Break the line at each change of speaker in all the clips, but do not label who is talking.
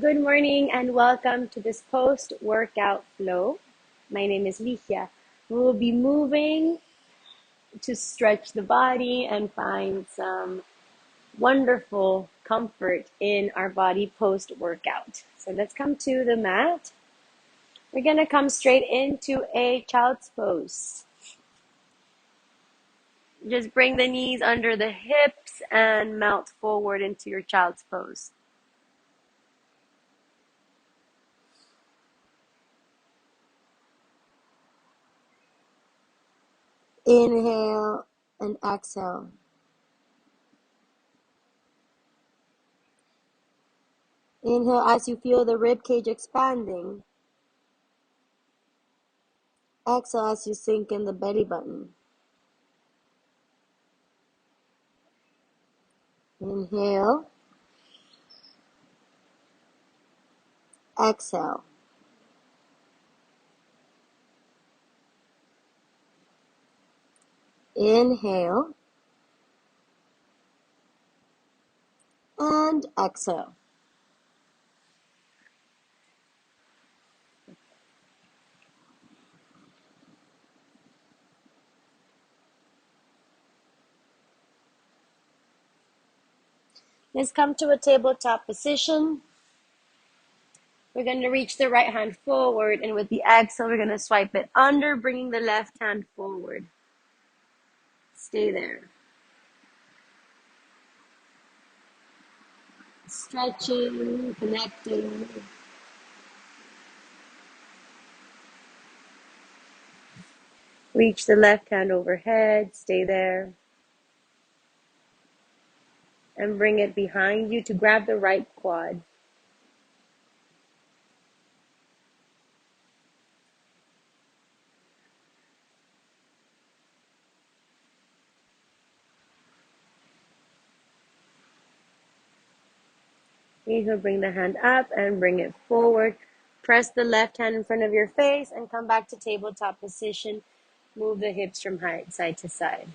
Good morning and welcome to this post-workout flow. My name is Licia. We will be moving to stretch the body and find some wonderful comfort in our body post-workout. So let's come to the mat. We're going to come straight into a child's pose. Just bring the knees under the hips and melt forward into your child's pose. Inhale and exhale. Inhale as you feel the rib cage expanding. Exhale as you sink in the belly button. Inhale. Exhale. Inhale. And exhale. Let's come to a tabletop position. We're going to reach the right hand forward, and with the exhale, we're going to swipe it under, bringing the left hand forward. Stay there. Stretching, connecting. Reach the left hand overhead. Stay there. And bring it behind you to grab the right quad. Inhale, bring the hand up and bring it forward. Press the left hand in front of your face and come back to tabletop position. Move the hips from side to side.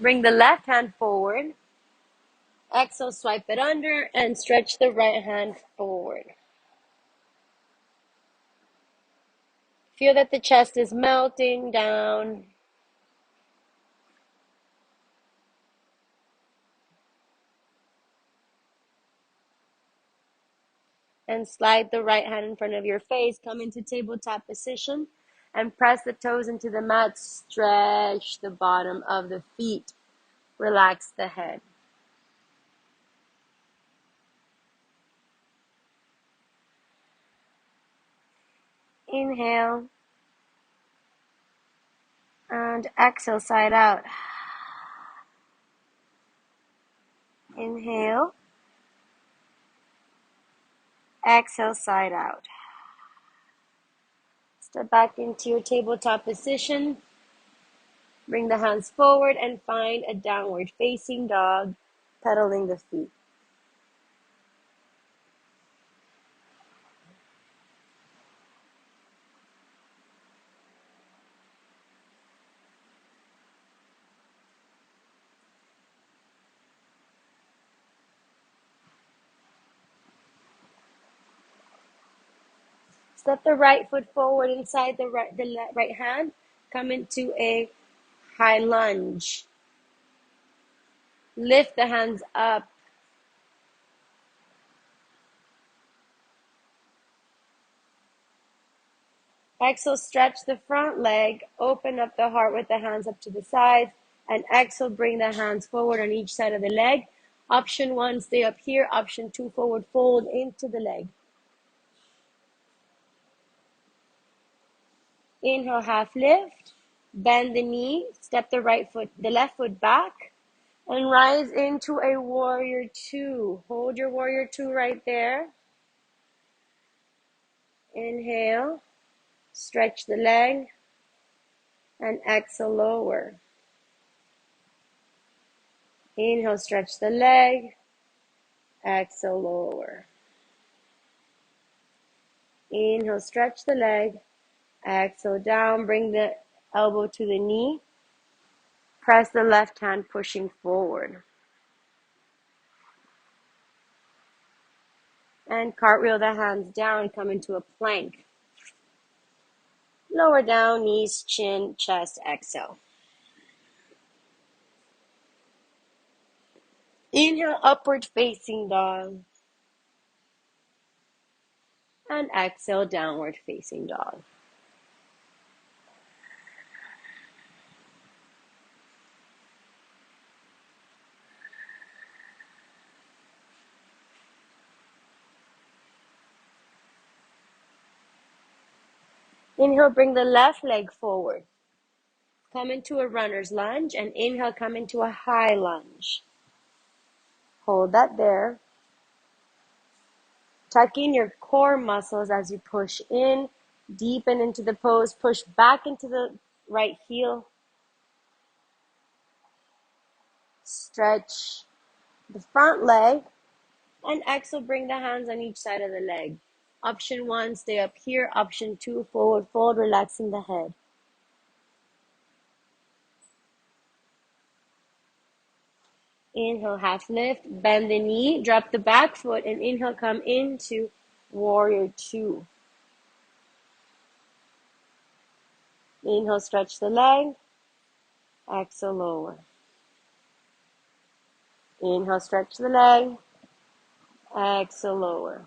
Bring the left hand forward. Exhale, swipe it under and stretch the right hand forward. Feel that the chest is melting down. And slide the right hand in front of your face. Come into tabletop position and press the toes into the mat. Stretch the bottom of the feet. Relax the head. Inhale and exhale, side out. Inhale, exhale, side out. Step back into your tabletop position. Bring the hands forward and find a downward facing dog, pedaling the feet. Step the right foot forward inside the right hand. Come into a high lunge. Lift the hands up. Exhale, stretch the front leg. Open up the heart with the hands up to the sides. And exhale, bring the hands forward on each side of the leg. Option 1, stay up here. Option 2, forward fold into the leg. Inhale, half lift. Bend the knee. Step the left foot back. And rise into a warrior 2. Hold your warrior 2 right there. Inhale. Stretch the leg. And exhale, lower. Inhale, stretch the leg. Exhale, lower. Inhale, stretch the leg. Exhale, down. Bring the elbow to the knee. Press the left hand pushing forward. And cartwheel the hands down, come into a plank. Lower down, knees, chin, chest, exhale. Inhale, upward facing dog. And exhale, downward facing dog. Inhale, bring the left leg forward. Come into a runner's lunge, and inhale, come into a high lunge. Hold that there. Tuck in your core muscles as you push in, deepen into the pose, push back into the right heel. Stretch the front leg, and exhale, bring the hands on each side of the leg. Option 1, stay up here. Option 2, forward fold, relaxing the head. Inhale, half lift, bend the knee, drop the back foot, and inhale, come into warrior 2. Inhale, stretch the leg, exhale, lower. Inhale, stretch the leg, exhale, lower.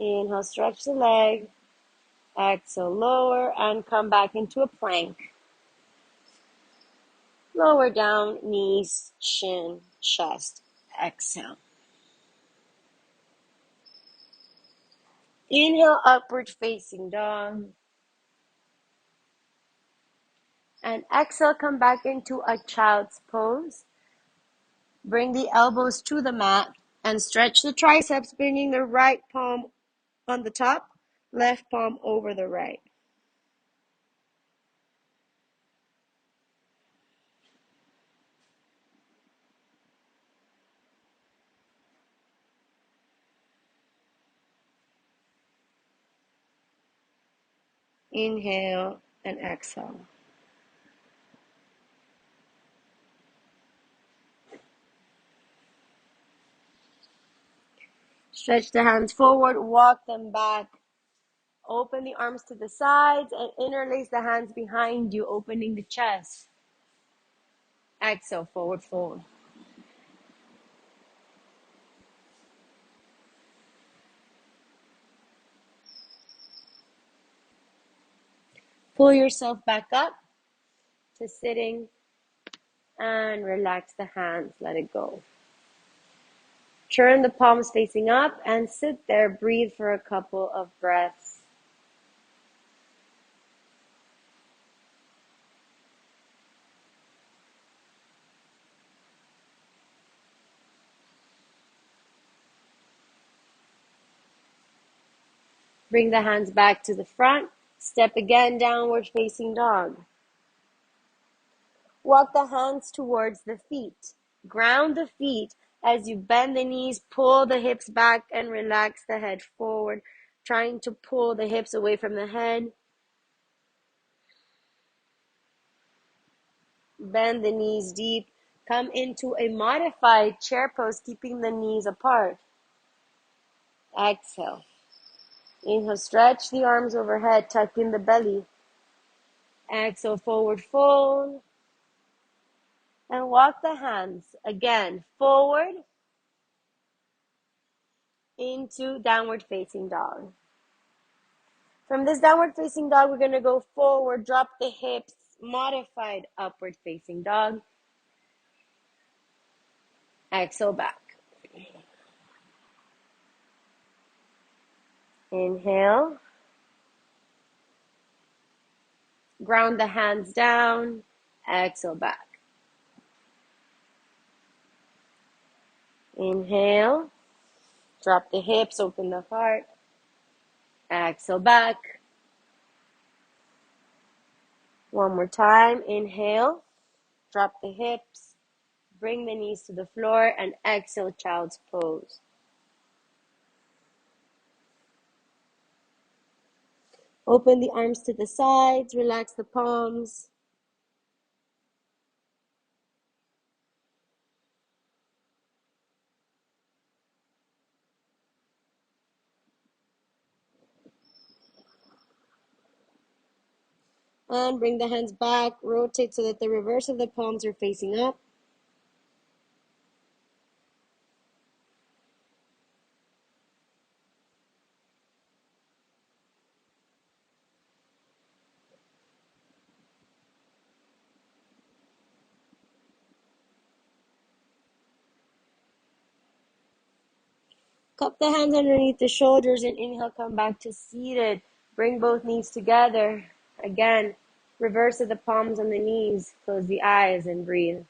Inhale, stretch the leg, exhale, lower, and come back into a plank. Lower down, knees, chin, chest, exhale. Inhale, upward facing dog. And exhale, come back into a child's pose. Bring the elbows to the mat and stretch the triceps, bringing the right palm on the top, left palm over the right. Inhale and exhale. Stretch the hands forward, walk them back. Open the arms to the sides and interlace the hands behind you, opening the chest. Exhale, forward fold. Pull yourself back up to sitting and relax the hands, let it go. Turn the palms facing up and sit there. Breathe for a couple of breaths. Bring the hands back to the front. Step again, downward facing dog. Walk the hands towards the feet. Ground the feet as you bend the knees, pull the hips back and relax the head forward, trying to pull the hips away from the head. Bend the knees deep. Come into a modified chair pose, keeping the knees apart. Exhale. Inhale, stretch the arms overhead, tuck in the belly. Exhale, forward fold. And walk the hands again forward into downward facing dog. From this downward facing dog, we're going to go forward, drop the hips, modified upward facing dog. Exhale back. Inhale. Ground the hands down. Exhale back. Inhale. Drop the hips, open the heart. Exhale back. One more time. Inhale. Drop the hips. Bring the knees to the floor and exhale, child's pose. Open the arms to the sides, relax the palms. And bring the hands back, rotate so that the reverse of the palms are facing up. Cup the hands underneath the shoulders and inhale, come back to seated. Bring both knees together. Again, reverse of the palms on the knees. Close the eyes and breathe.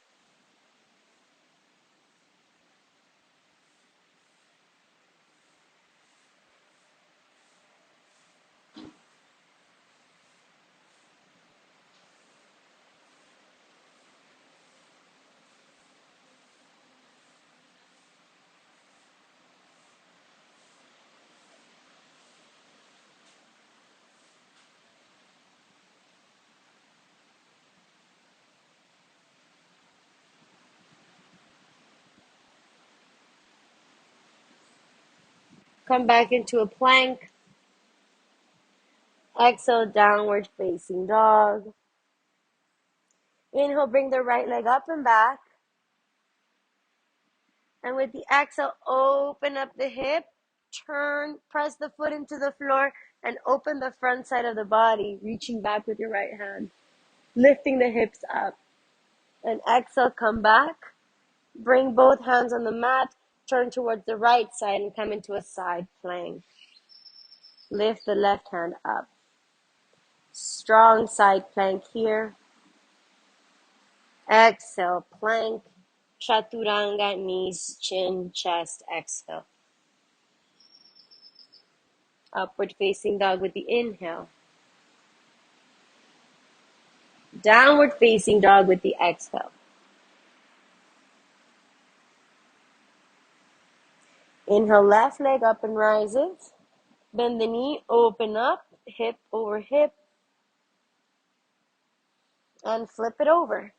Come back into a plank. Exhale, downward facing dog. Inhale, bring the right leg up and back. And with the exhale, open up the hip. Turn, press the foot into the floor, and open the front side of the body, reaching back with your right hand. Lifting the hips up. And exhale, come back. Bring both hands on the mat. Turn towards the right side and come into a side plank. Lift the left hand up. Strong side plank here. Exhale, plank. Chaturanga, knees, chin, chest, exhale. Upward facing dog with the inhale. Downward facing dog with the exhale. Inhale, left leg up and rises. Bend the knee, open up, hip over hip, and flip it over.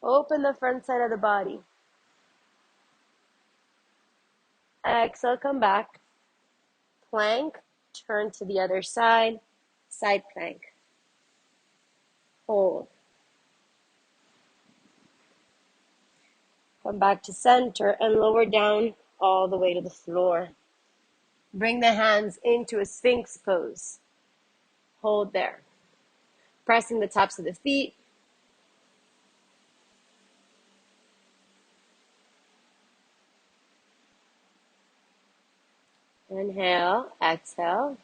Open the front side of the body. Exhale, come back. Plank, turn to the other side, side plank. Hold. Come back to center and lower down all the way to the floor. Bring the hands into a Sphinx pose. Hold there. Pressing the tops of the feet. Inhale, exhale.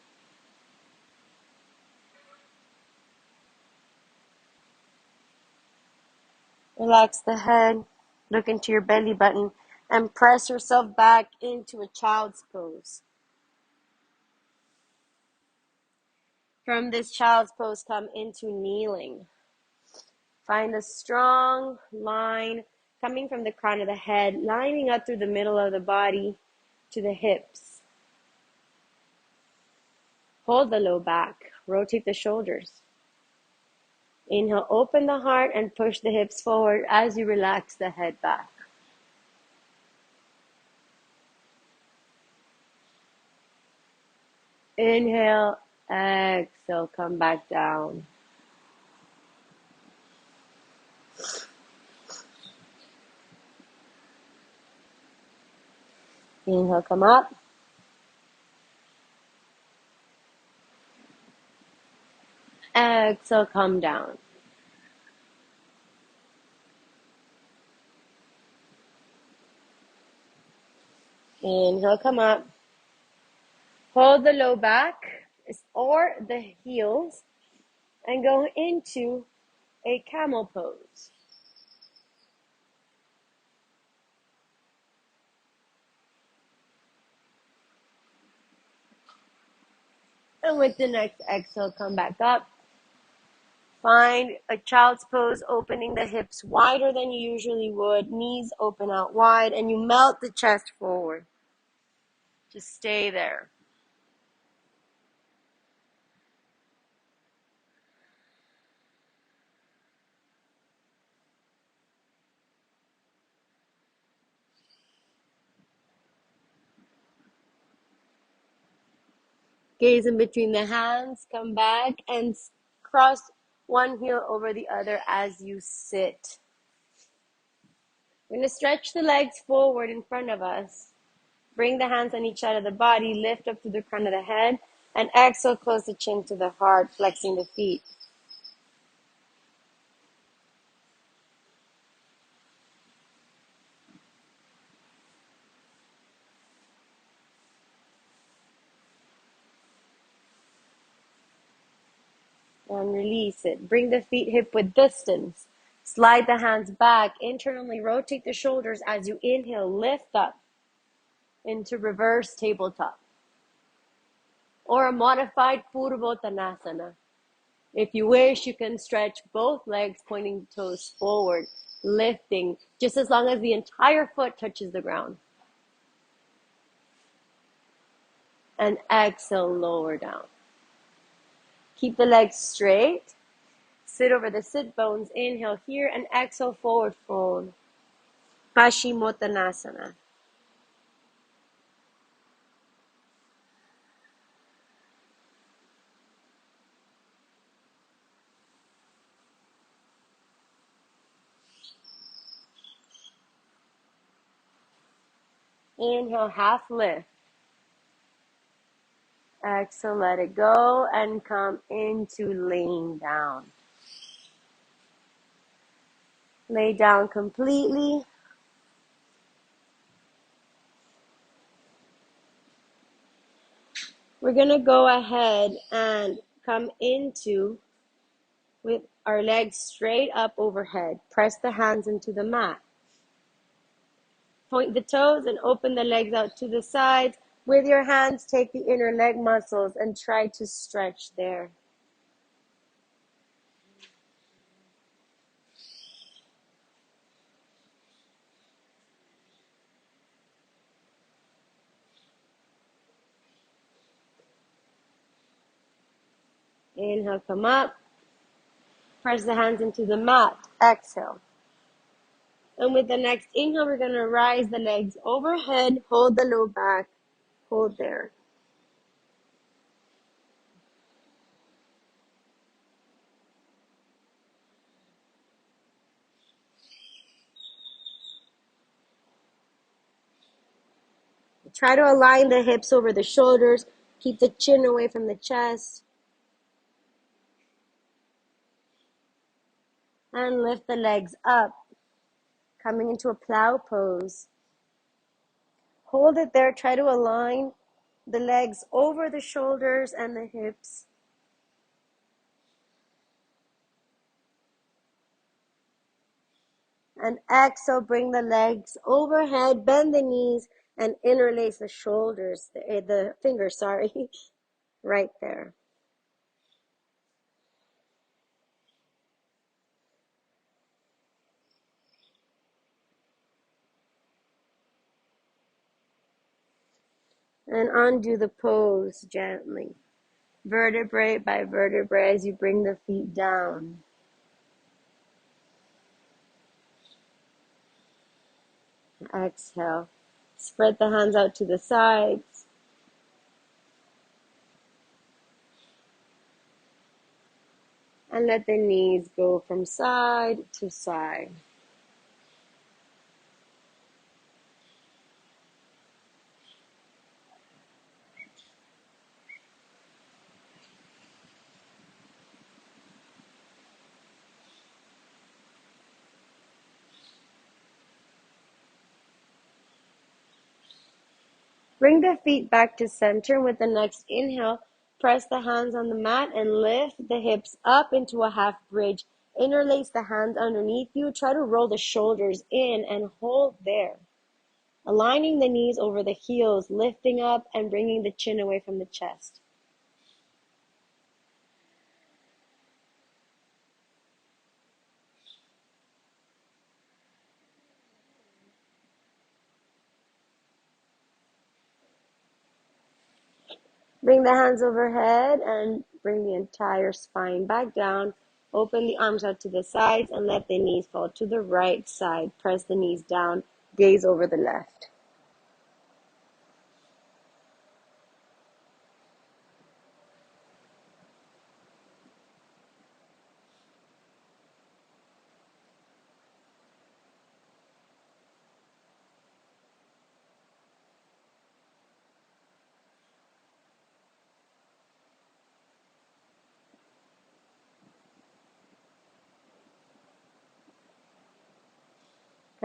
Relax the head, look into your belly button, and press yourself back into a child's pose. From this child's pose, come into kneeling. Find a strong line coming from the crown of the head, lining up through the middle of the body to the hips. Hold the low back, rotate the shoulders. Inhale, open the heart and push the hips forward as you relax the head back. Inhale, exhale, come back down. Inhale, come up. Exhale, come down. Inhale, come up. Hold the low back or the heels and go into a camel pose. And with the next exhale, come back up. Find a child's pose, opening the hips wider than you usually would. Knees open out wide, and you melt the chest forward. Just stay there. Gaze in between the hands, come back and cross one heel over the other as you sit. We're going to stretch the legs forward in front of us. Bring the hands on each side of the body, lift up to the crown of the head, and exhale, close the chin to the heart, flexing the feet. And release it. Bring the feet hip width distance. Slide the hands back. Internally rotate the shoulders as you inhale. Lift up into reverse tabletop. Or a modified Purvottanasana. If you wish, you can stretch both legs, pointing the toes forward, lifting, just as long as the entire foot touches the ground. And exhale, lower down. Keep the legs straight. Sit over the sit bones. Inhale here and exhale, forward fold. Paschimottanasana. Inhale, half lift. Exhale, let it go and come into laying down. Lay down completely. We're going to go ahead and come into with our legs straight up overhead. Press the hands into the mat. Point the toes and open the legs out to the sides. With your hands, take the inner leg muscles and try to stretch there. Inhale, come up. Press the hands into the mat. Exhale. And with the next inhale, we're going to rise the legs overhead. Hold the low back. Hold there. Try to align the hips over the shoulders. Keep the chin away from the chest. And lift the legs up. Coming into a plow pose. Hold it there. Try to align the legs over the shoulders and the hips. And exhale, bring the legs overhead, bend the knees, and interlace the shoulders, the fingers, right there. And undo the pose gently, vertebrae by vertebrae as you bring the feet down. Exhale. Spread the hands out to the sides. And let the knees go from side to side. Bring the feet back to center. With the next inhale, press the hands on the mat and lift the hips up into a half bridge. Interlace the hands underneath you. Try to roll the shoulders in and hold there. Aligning the knees over the heels, lifting up and bringing the chin away from the chest. Bring the hands overhead and bring the entire spine back down. Open the arms out to the sides and let the knees fall to the right side. Press the knees down, gaze over the left.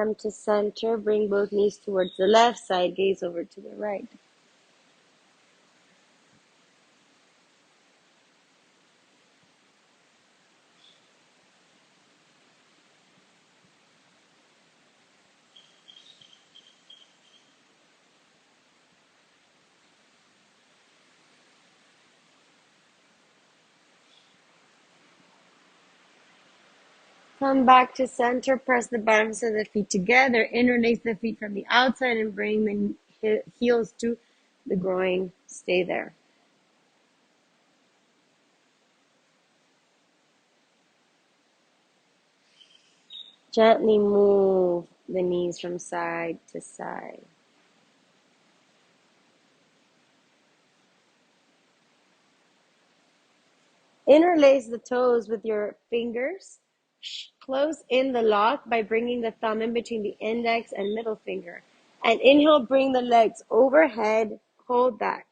Come to center. Bring both knees towards the left side. Gaze over to the right. Come back to center. Press the bottoms of the feet together. Interlace the feet from the outside and bring the heels to the groin. Stay there. Gently move the knees from side to side. Interlace the toes with your fingers. Close in the lock by bringing the thumb in between the index and middle finger. And inhale, bring the legs overhead. Hold that.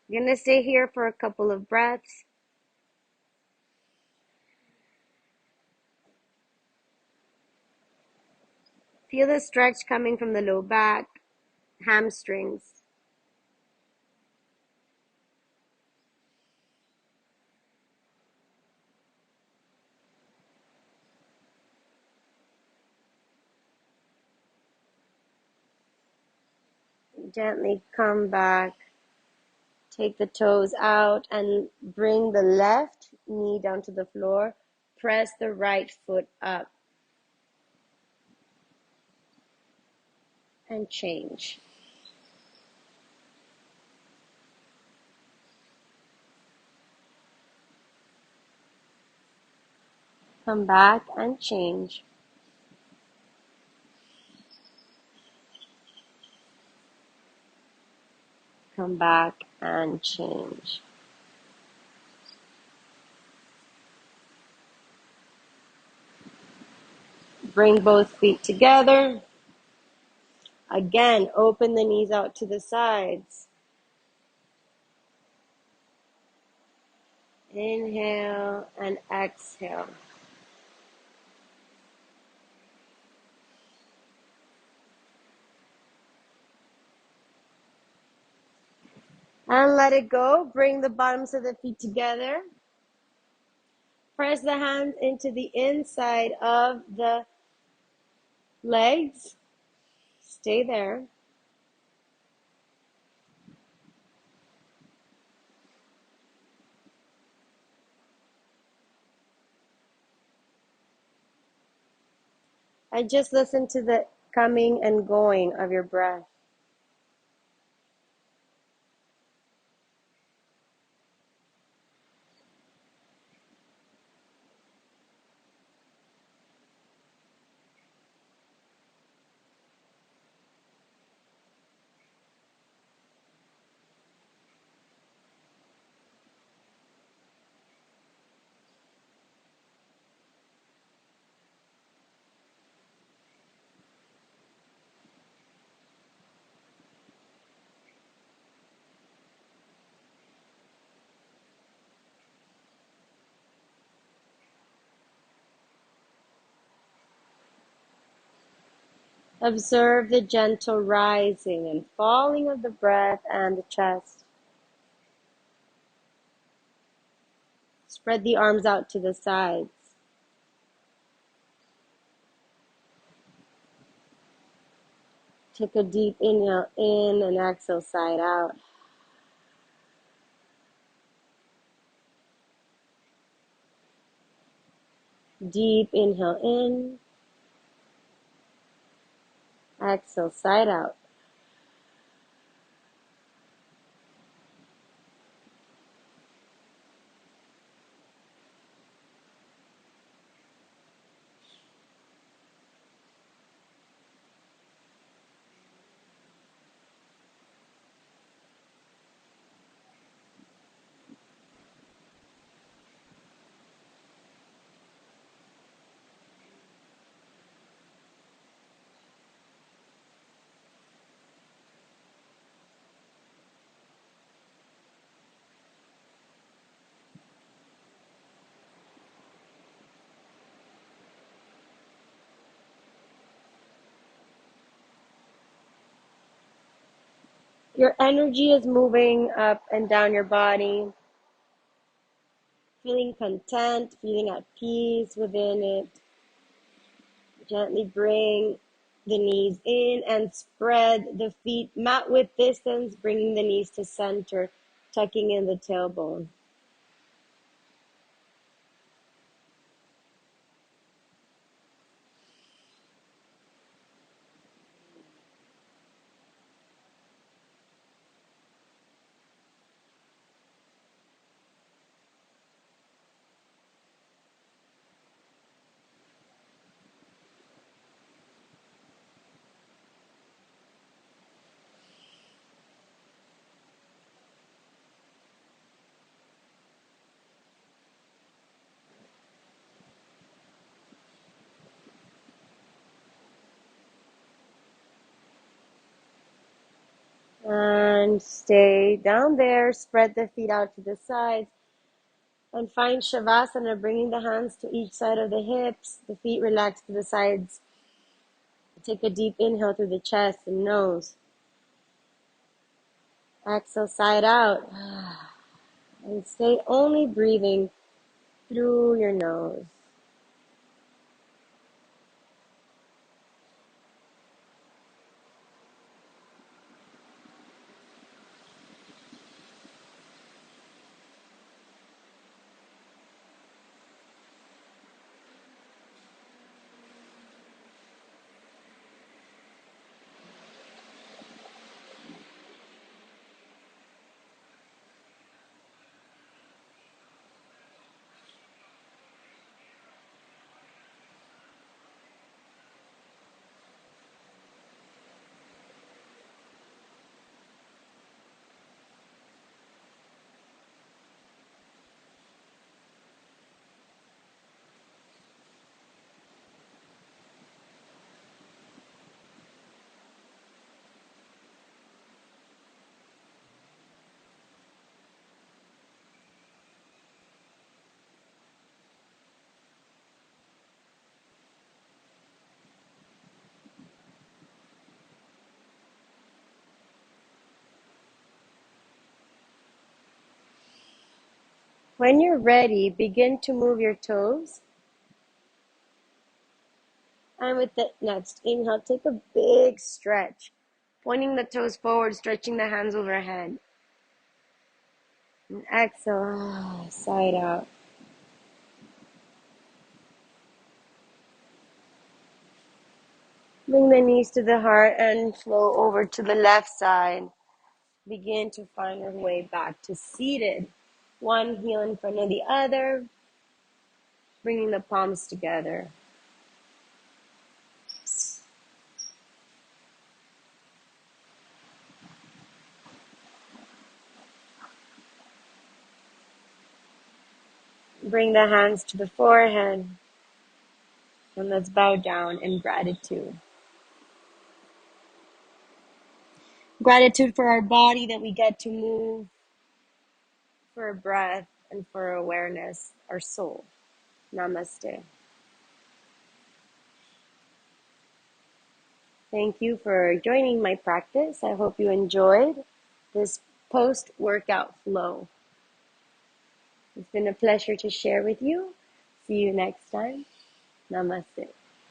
You're going to stay here for a couple of breaths. Feel the stretch coming from the low back, hamstrings. Gently come back. Take the toes out and bring the left knee down to the floor. Press the right foot up and change. Come back and change. Come back and change. Bring both feet together. Again, open the knees out to the sides. Inhale and exhale. And let it go. Bring the bottoms of the feet together. Press the hands into the inside of the legs. Stay there. And just listen to the coming and going of your breath. Observe the gentle rising and falling of the breath and the chest. Spread the arms out to the sides. Take a deep inhale in and exhale side out. Deep inhale in. Exhale side out. Your energy is moving up and down your body, feeling content, feeling at peace within it. Gently bring the knees in and spread the feet, mat width distance, bringing the knees to center, tucking in the tailbone. And stay down there, spread the feet out to the sides, and find Shavasana, bringing the hands to each side of the hips, the feet relax to the sides. Take a deep inhale through the chest and nose. Exhale, side out. And stay only breathing through your nose. When you're ready, begin to move your toes. And with the next inhale, take a big stretch, pointing the toes forward, stretching the hands overhead. And exhale, side out. Bring the knees to the heart and flow over to the left side. Begin to find your way back to seated. One heel in front of the other, bringing the palms together. Bring the hands to the forehead, and let's bow down in gratitude. Gratitude for our body that we get to move, for our breath, and for our awareness, our soul. Namaste. Thank you for joining my practice. I hope you enjoyed this post-workout flow. It's been a pleasure to share with you. See you next time. Namaste.